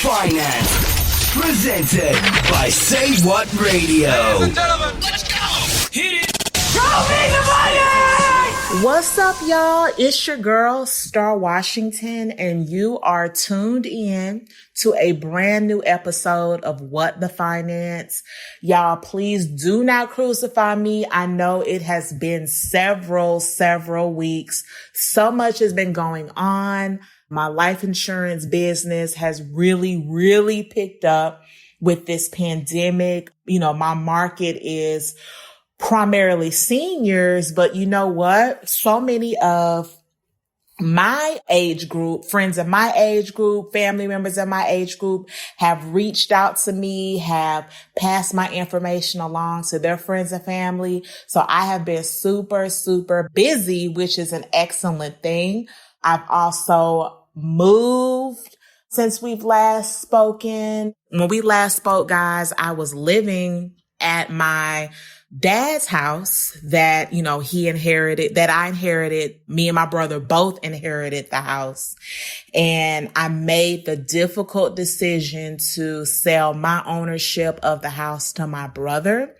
Finance. Presented by Say What Radio. Ladies and gentlemen, let's go! Hit it! Show me the money! What's up, y'all? It's your girl, Starr Washington, and you are tuned in to a brand new episode of What the Finance. Y'all, please do not crucify me. I know it has been several weeks. So much has been going on. My life insurance business has really picked up with this pandemic. You know, my market is primarily seniors, but you know what? So many of my age group, friends of my age group, family members of my age group have reached out to me, have passed my information along to their friends and family. So I have been super busy, which is an excellent thing. I've also moved since we've last spoken. When we last spoke, guys, I was living at my dad's house that, you know, he inherited, that I inherited. Me and my brother both inherited the house. And I made the difficult decision to sell my ownership of the house to my brother.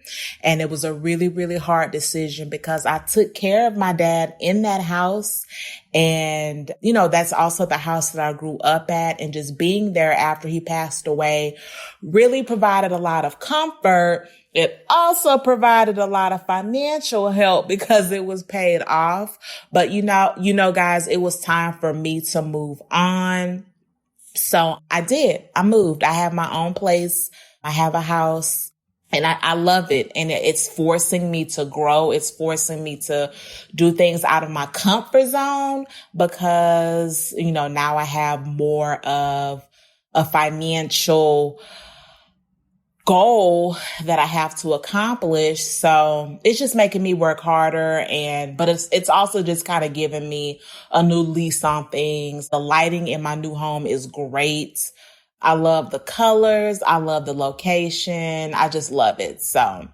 And it was a really hard decision because I took care of my dad in that house. And, you know, that's also the house that I grew up at. And just being there after he passed away really provided a lot of comfort. It also provided a lot of financial help because it was paid off. But you know, guys, it was time for me to move on. So I did. I moved. I have my own place. I have a house and I love it. And it's forcing me to grow. It's forcing me to do things out of my comfort zone because, you know, now I have more of a financial goal that I have to accomplish. So it's just making me work harder. But it's also just kind of giving me a new lease on things. The lighting in my new home is great. I love the colors. I love the location. I just love it. So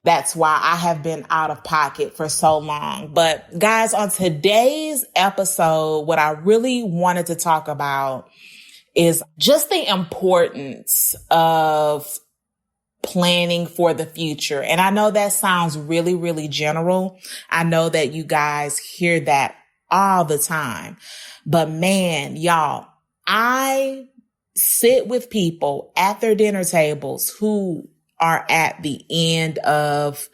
that's why I have been out of pocket for so long. But guys, on today's episode, what I really wanted to talk about is just the importance of planning for the future. And I know that sounds really general. I know that you guys hear that all the time. But man, y'all, I sit with people at their dinner tables who are at the end of,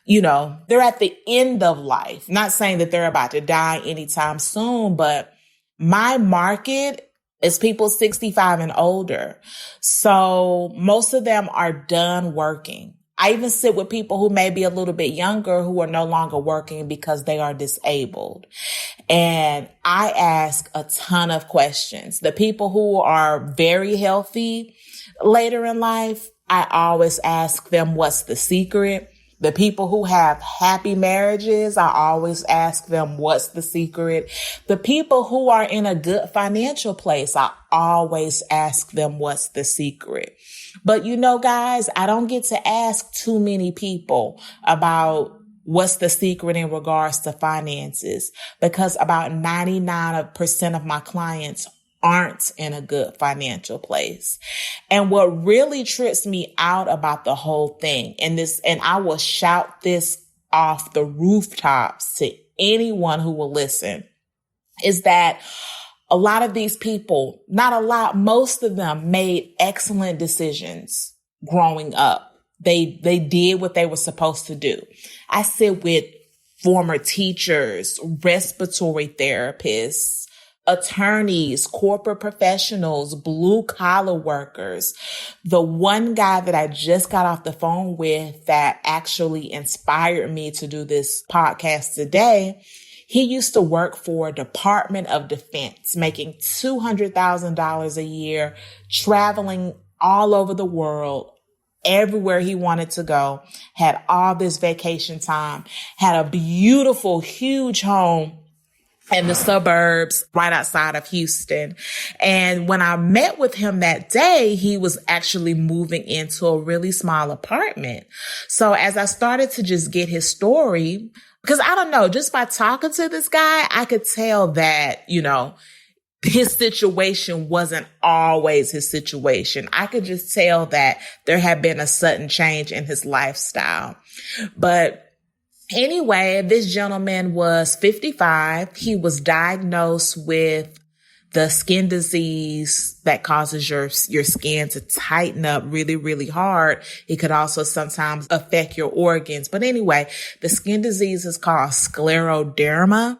you know, they're at the end of life. Not saying that they're about to die anytime soon, but my market is people 65 and older. So most of them are done working. I even sit with people who may be a little bit younger who are no longer working because they are disabled. And I ask a ton of questions. The people who are very healthy later in life, I always ask them, what's the secret? The people who have happy marriages, I always ask them, what's the secret? The people who are in a good financial place, I always ask them, what's the secret? But you know, guys, I don't get to ask too many people about what's the secret in regards to finances because about 99% of my clients aren't in a good financial place. And what really trips me out about the whole thing, and I will shout this off the rooftops to anyone who will listen, is that a lot of these people, not a lot, most of them made excellent decisions growing up. They did what they were supposed to do. I sit with former teachers, respiratory therapists, attorneys, corporate professionals, blue collar workers. The one guy that I just got off the phone with that actually inspired me to do this podcast today, he used to work for Department of Defense, making $200,000 a year, traveling all over the world, everywhere he wanted to go, had all this vacation time, had a beautiful, huge home in the suburbs right outside of Houston. And when I met with him that day, he was actually moving into a really small apartment. So as I started to just get his story, because I don't know, just by talking to this guy, I could tell that, you know, his situation wasn't always his situation. I could just tell that there had been a sudden change in his lifestyle. But anyway, this gentleman was 55. He was diagnosed with the skin disease that causes your skin to tighten up really, really hard. It could also sometimes affect your organs. But anyway, the skin disease is called scleroderma.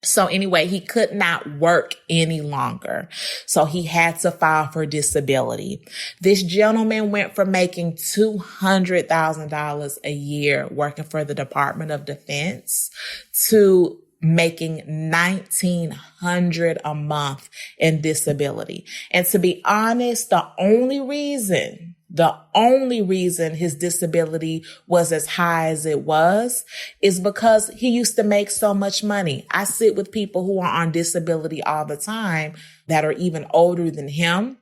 So anyway, he could not work any longer. So he had to file for disability. This gentleman went from making $200,000 a year working for the Department of Defense to making $1,900 a month in disability. And to be honest, the only reason his disability was as high as it was is because he used to make so much money. I sit with people who are on disability all the time that are even older than him,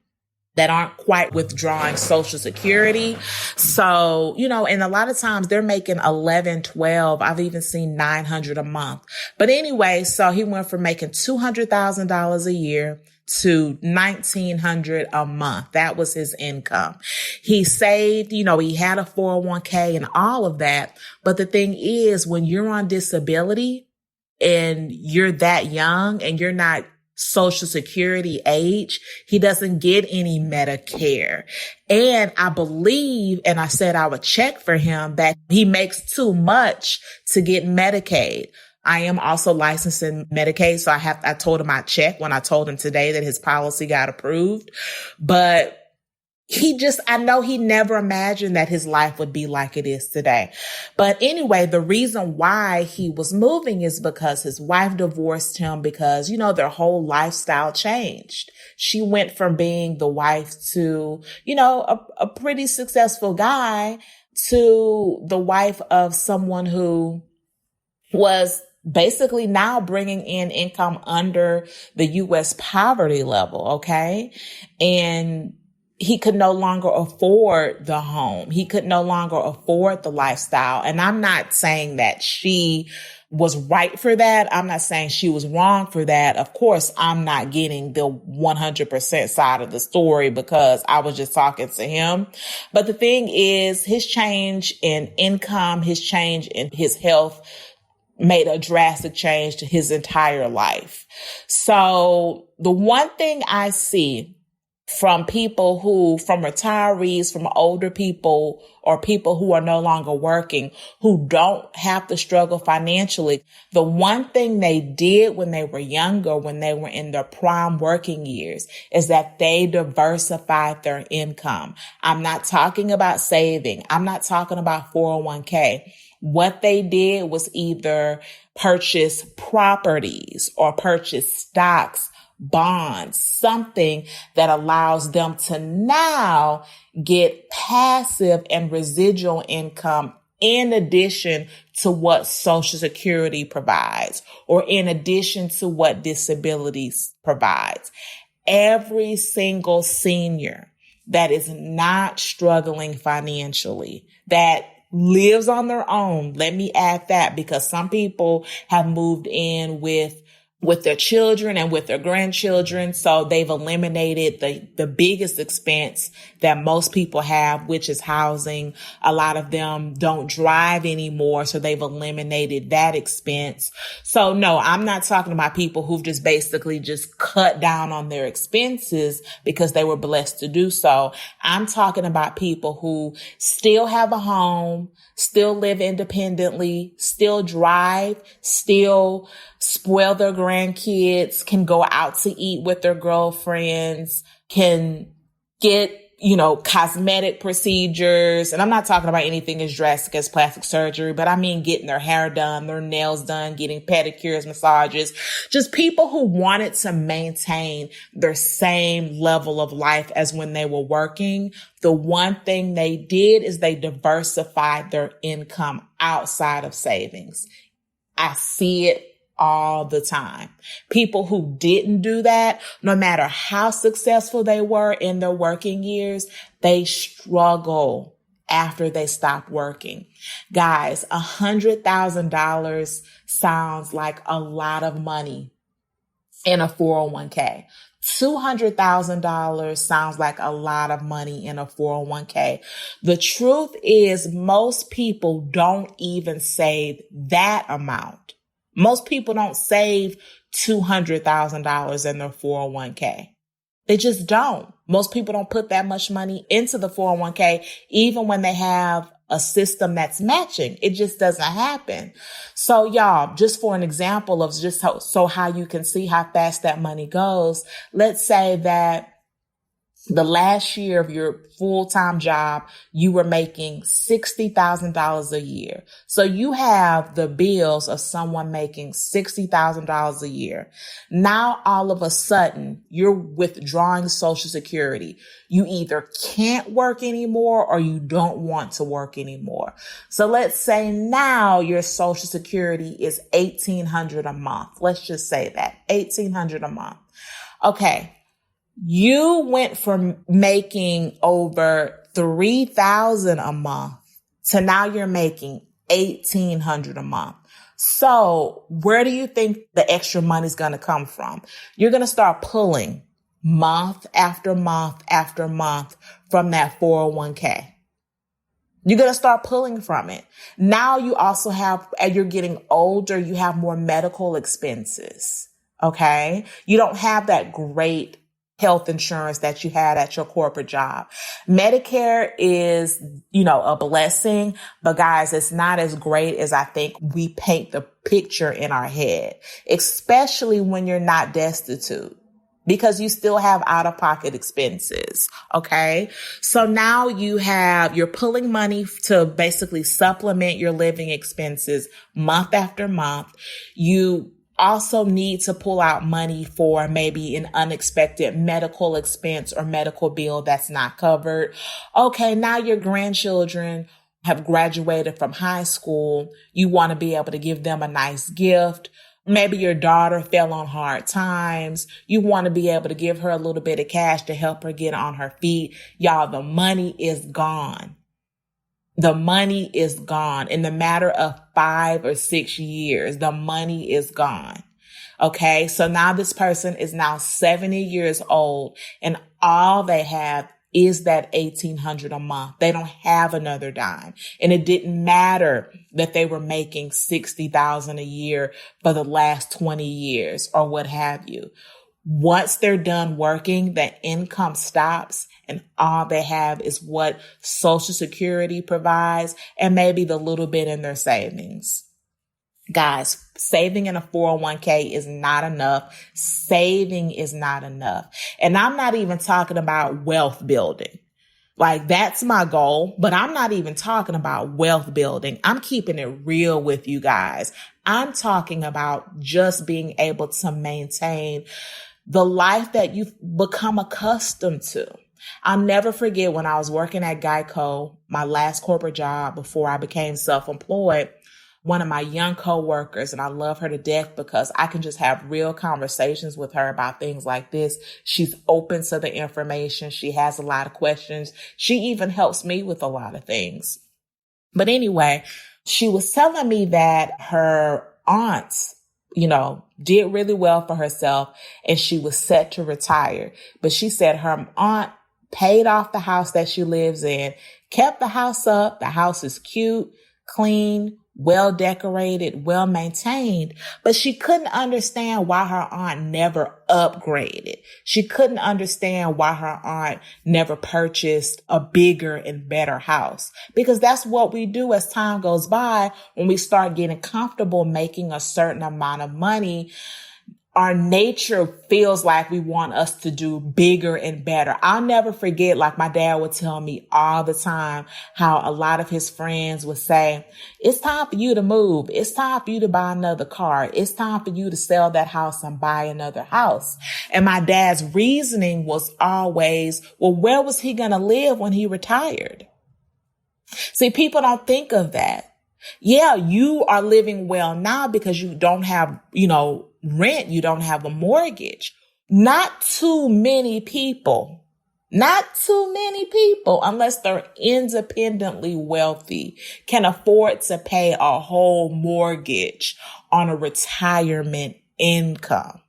that aren't quite withdrawing Social Security. So, and a lot of times they're making 11, 12. I've even seen 900 a month. But anyway, so he went from making $200,000 a year to $1,900 a month. That was his income. He saved, he had a 401k and all of that. But the thing is, when you're on disability and you're that young and you're not Social Security age, he doesn't get any Medicare. And I believe, and I said I would check for him, that he makes too much to get Medicaid. I am also licensed in Medicaid, so I told him I'd check when I told him today that his policy got approved. But I know he never imagined that his life would be like it is today. But anyway, the reason why he was moving is because his wife divorced him because, their whole lifestyle changed. She went from being the wife to, a pretty successful guy to the wife of someone who was basically now bringing in income under the U.S. poverty level. Okay. And he could no longer afford the home. He could no longer afford the lifestyle. And I'm not saying that she was right for that. I'm not saying she was wrong for that. Of course, I'm not getting the 100% side of the story because I was just talking to him. But the thing is, his change in income, his change in his health made a drastic change to his entire life. So the one thing I see from retirees, from older people, or people who are no longer working, who don't have to struggle financially, the one thing they did when they were younger, when they were in their prime working years, is that they diversified their income. I'm not talking about saving. I'm not talking about 401k. What they did was either purchase properties or purchase stocks, bonds, something that allows them to now get passive and residual income in addition to what Social Security provides or in addition to what disabilities provides. Every single senior that is not struggling financially, that lives on their own. Let me add that, because some people have moved in with their children and with their grandchildren. So they've eliminated the biggest expense that most people have, which is housing. A lot of them don't drive anymore, so they've eliminated that expense. So no, I'm not talking about people who've just basically just cut down on their expenses because they were blessed to do so. I'm talking about people who still have a home, still live independently, still drive, still spoil their grandkids, can go out to eat with their girlfriends, can get, cosmetic procedures. And I'm not talking about anything as drastic as plastic surgery, but I mean getting their hair done, their nails done, getting pedicures, massages, just people who wanted to maintain their same level of life as when they were working. The one thing they did is they diversified their income outside of savings. I see it all the time. People who didn't do that, no matter how successful they were in their working years, they struggle after they stop working. Guys, $100,000 sounds like a lot of money in a 401k. $200,000 sounds like a lot of money in a 401k. The truth is most people don't even save that amount. Most people don't save $200,000 in their 401k. They just don't. Most people don't put that much money into the 401k, even when they have a system that's matching. It just doesn't happen. So y'all, just for an example of just how you can see how fast that money goes, let's say that the last year of your full-time job, you were making $60,000 a year. So you have the bills of someone making $60,000 a year. Now, all of a sudden, you're withdrawing Social Security. You either can't work anymore or you don't want to work anymore. So let's say now your Social Security is $1,800 a month. Let's just say that, $1,800 a month. Okay. You went from making over $3,000 a month to now you're making $1,800 a month. So where do you think the extra money is going to come from? You're going to start pulling month after month after month from that 401k. You're going to start pulling from it. Now you also have, as you're getting older, you have more medical expenses. Okay. You don't have that great health insurance that you had at your corporate job. Medicare is, a blessing, but guys, it's not as great as I think we paint the picture in our head, especially when you're not destitute, because you still have out-of-pocket expenses. Okay. So now you're pulling money to basically supplement your living expenses month after month. You also need to pull out money for maybe an unexpected medical expense or medical bill that's not covered. Okay, now your grandchildren have graduated from high school. You want to be able to give them a nice gift. Maybe your daughter fell on hard times. You want to be able to give her a little bit of cash to help her get on her feet. Y'all, the money is gone. The money is gone. In the matter of 5 or 6 years, the money is gone. Okay. So now this person is now 70 years old and all they have is that $1,800 a month. They don't have another dime. And it didn't matter that they were making $60,000 a year for the last 20 years or what have you. Once they're done working, that income stops and all they have is what Social Security provides and maybe the little bit in their savings. Guys, saving in a 401k is not enough. Saving is not enough. And I'm not even talking about wealth building. Like that's my goal, but I'm not even talking about wealth building. I'm keeping it real with you guys. I'm talking about just being able to maintain the life that you've become accustomed to. I'll never forget when I was working at Geico, my last corporate job before I became self-employed, one of my young coworkers, and I love her to death because I can just have real conversations with her about things like this. She's open to the information. She has a lot of questions. She even helps me with a lot of things. But anyway, she was telling me that her aunt, did really well for herself and she was set to retire. But she said her aunt paid off the house that she lives in, kept the house up. The house is cute, clean, well decorated, well maintained, but she couldn't understand why her aunt never upgraded. She couldn't understand why her aunt never purchased a bigger and better house, because that's what we do as time goes by. When we start getting comfortable making a certain amount of money, our nature feels like we want us to do bigger and better. I'll never forget, like my dad would tell me all the time, how a lot of his friends would say, it's time for you to move. It's time for you to buy another car. It's time for you to sell that house and buy another house. And my dad's reasoning was always, well, where was he going to live when he retired? See, people don't think of that. Yeah, you are living well now because you don't have, rent. You don't have a mortgage. Not too many people, unless they're independently wealthy, can afford to pay a whole mortgage on a retirement income.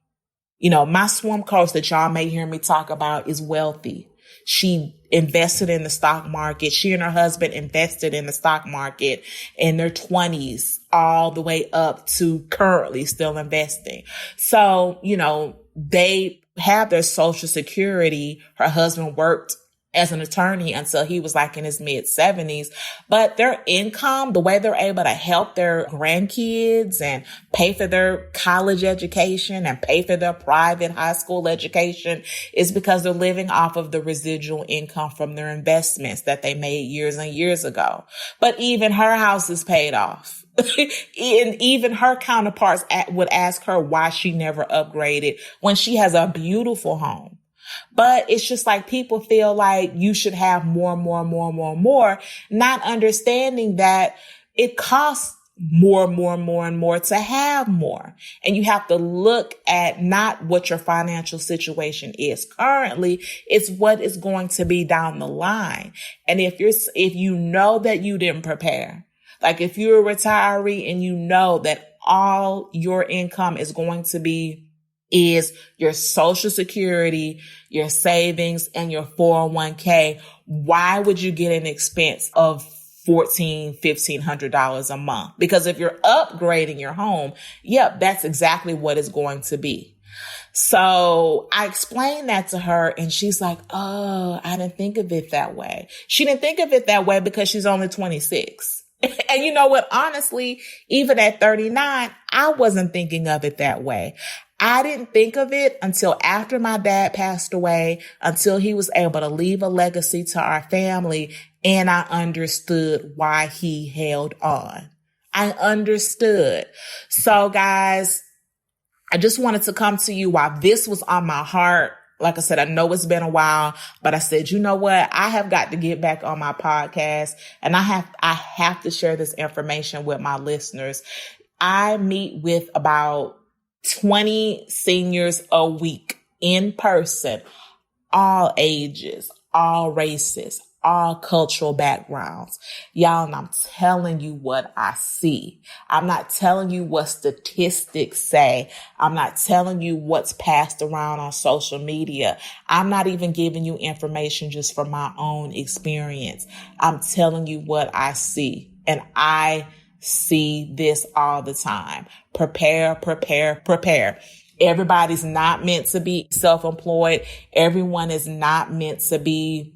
My swim coach that y'all may hear me talk about is wealthy. She invested in the stock market. She and her husband invested in the stock market in their 20s all the way up to currently still investing. So, they have their Social Security. Her husband worked as an attorney until he was like in his mid 70s. But their income, the way they're able to help their grandkids and pay for their college education and pay for their private high school education is because they're living off of the residual income from their investments that they made years and years ago. But even her house is paid off. And even her counterparts would ask her why she never upgraded when she has a beautiful home. But it's just like people feel like you should have more, not understanding that it costs more and more to have more. And you have to look at not what your financial situation is currently, it's what is going to be down the line. And if you know that you didn't prepare, like if you're a retiree and you know that all your income is going to be is your Social Security, your savings, and your 401k, why would you get an expense of $1,500 a month? Because if you're upgrading your home, that's exactly what it's going to be. So I explained that to her and she's like, oh, I didn't think of it that way. She didn't think of it that way because she's only 26. And you know what? Honestly, even at 39, I wasn't thinking of it that way. I didn't think of it until after my dad passed away, until he was able to leave a legacy to our family, and I understood why he held on. I understood. So guys, I just wanted to come to you while this was on my heart. Like I said, I know it's been a while, but I said, you know what? I have got to get back on my podcast and I have to share this information with my listeners. I meet with about 20 seniors a week in person, all ages, all races, all cultural backgrounds. Y'all, and I'm telling you what I see. I'm not telling you what statistics say. I'm not telling you what's passed around on social media. I'm not even giving you information just from my own experience. I'm telling you what I see. And I see this all the time. Prepare. Everybody's not meant to be self-employed. Everyone is not meant to be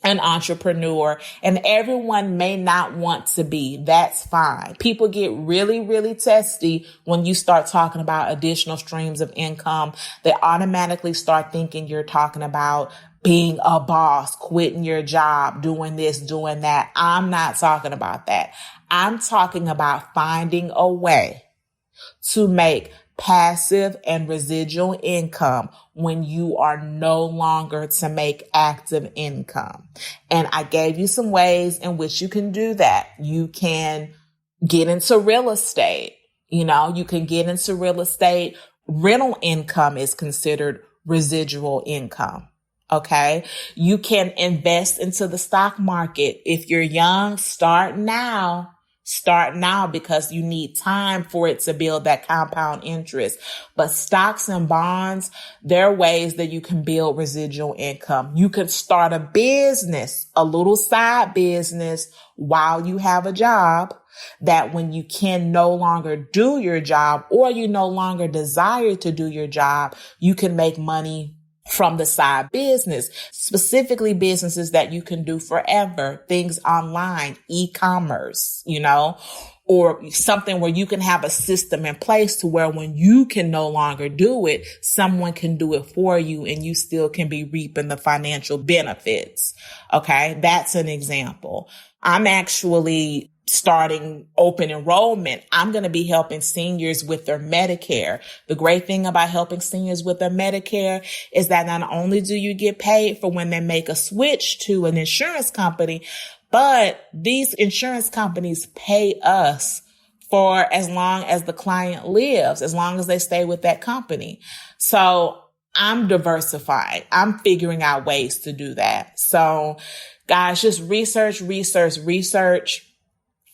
an entrepreneur, and everyone may not want to be. That's fine. People get really, really testy when you start talking about additional streams of income. They automatically start thinking you're talking about being a boss, quitting your job, doing this, doing that. I'm not talking about that. I'm talking about finding a way to make passive and residual income when you are no longer to make active income. And I gave you some ways in which you can do that. You can get into real estate. You can get into real estate. Rental income is considered residual income. Okay. You can invest into the stock market. If you're young, start now. Start now because you need time for it to build that compound interest. But stocks and bonds, there are ways that you can build residual income. You can start a business, a little side business while you have a job, that when you can no longer do your job or you no longer desire to do your job, you can make money from the side business, specifically businesses that you can do forever, things online, e-commerce, or something where you can have a system in place to where when you can no longer do it, someone can do it for you and you still can be reaping the financial benefits. Okay. That's an example. I'm actually starting open enrollment. I'm going to be helping seniors with their Medicare. The great thing about helping seniors with their Medicare is that not only do you get paid for when they make a switch to an insurance company, but these insurance companies pay us for as long as the client lives, as long as they stay with that company. So I'm diversified. I'm figuring out ways to do that. So guys, just research.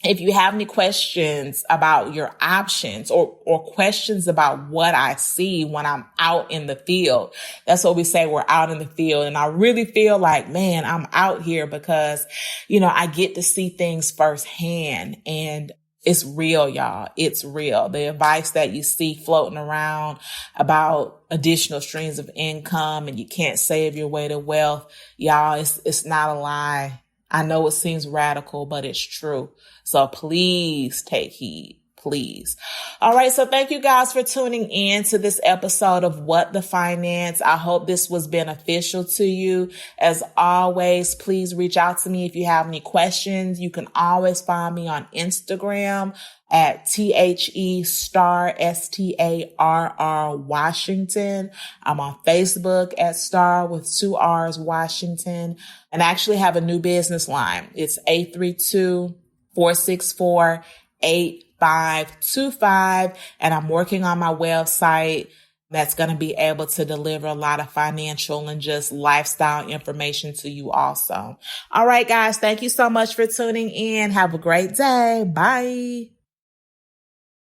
if you have any questions about your options or questions about what I see when I'm out in the field, that's what we say. We're out in the field. And I really feel like, man, I'm out here because, I get to see things firsthand, and it's real, y'all. It's real. The advice that you see floating around about additional streams of income and you can't save your way to wealth, y'all, it's not a lie. I know it seems radical, but it's true. So please take heed, please. All right. So thank you guys for tuning in to this episode of What the Finance. I hope this was beneficial to you. As always, please reach out to me if you have any questions. You can always find me on Instagram at Starr, Starr Washington. I'm on Facebook at Starr with 2 R's Washington. And I actually have a new business line. It's 832-464-8525. And I'm working on my website that's going to be able to deliver a lot of financial and just lifestyle information to you also. All right, guys. Thank you so much for tuning in. Have a great day. Bye.